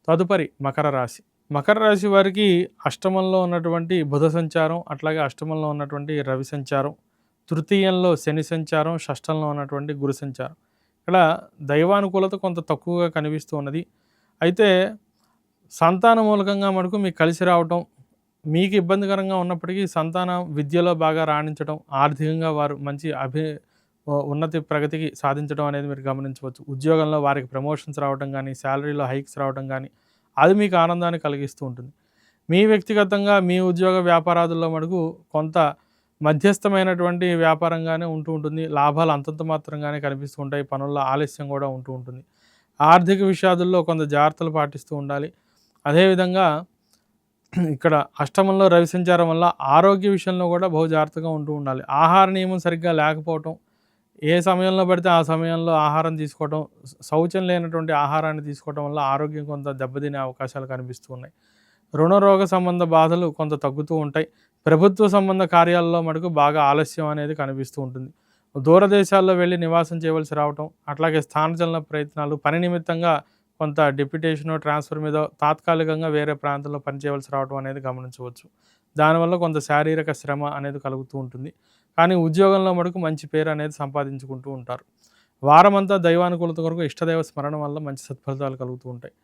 తదుపరి మకర రాశి. మకర రాశి వారికి అష్టమంలో ఉన్నటువంటి బుధ సంచారం, అట్లాగే అష్టమంలో ఉన్నటువంటి రవి సంచారం, తృతీయంలో శని సంచారం, షష్టంలో ఉన్నటువంటి గురు సంచారం. ఇక్కడ దైవానుకూలత కొంత తక్కువగా కనిపిస్తూ ఉన్నది. అయితే సంతాన మూలకంగా మటుకు మీకు కలిసి రావటం, మీకు ఇబ్బందికరంగా ఉన్నప్పటికీ సంతానం విద్యలో బాగా రాణించడం, ఆర్థికంగా వారు మంచి ఉన్నతి ప్రగతికి సాధించడం అనేది మీరు గమనించవచ్చు. ఉద్యోగంలో వారికి ప్రమోషన్స్ రావడం గానీ, శాలరీలో హైక్స్ రావడం గానీ, అది మీకు ఆనందాన్ని కలిగిస్తూ ఉంటుంది. మీ వ్యక్తిగతంగా మీ ఉద్యోగ వ్యాపారాదుల్లో మటుకు కొంత మధ్యస్థమైనటువంటి వ్యాపారంగానే ఉంటూ ఉంటుంది. లాభాలు అంతంత మాత్రంగానే కనిపిస్తూ ఉంటాయి. పనుల్లో ఆలస్యం కూడా ఉంటూ ఉంటుంది. ఆర్థిక విషయాదుల్లో కొంత జాగ్రత్తలు పాటిస్తూ ఉండాలి. అదేవిధంగా ఇక్కడ అష్టమంలో రవి సంచారం వల్ల ఆరోగ్య విషయంలో కూడా బహు జాగ్రత్తగా ఉంటూ ఉండాలి. ఆహార నియమం సరిగ్గా లేకపోవటం, ఏ సమయంలో పడితే ఆ సమయంలో ఆహారం తీసుకోవటం, శౌచం లేనటువంటి ఆహారాన్ని తీసుకోవటం వల్ల ఆరోగ్యం కొంత దెబ్బతినే అవకాశాలు కనిపిస్తూ ఉన్నాయి. రుణరోగ సంబంధ బాధలు కొంత తగ్గుతూ ఉంటాయి. ప్రభుత్వ సంబంధ కార్యాలలో మటుకు బాగా ఆలస్యం అనేది కనిపిస్తూ ఉంటుంది. దూరదేశాల్లో వెళ్ళి నివాసం చేయవలసి రావటం, అట్లాగే స్థానచలన ప్రయత్నాలు, పని నిమిత్తంగా కొంత డిప్యుటేషను, ట్రాన్స్ఫర్ మీద తాత్కాలికంగా వేరే ప్రాంతంలో పనిచేయవలసి రావడం అనేది గమనించవచ్చు. దానివల్ల కొంత శారీరక శ్రమ అనేది కలుగుతూ ఉంటుంది. కానీ ఉద్యోగంలో మటుకు మంచి పేరు అనేది సంపాదించుకుంటూ ఉంటారు. వారమంతా దైవానుకూలత కొరకు ఇష్టదైవ స్మరణ వల్ల మంచి సత్ఫలితాలు కలుగుతూ ఉంటాయి.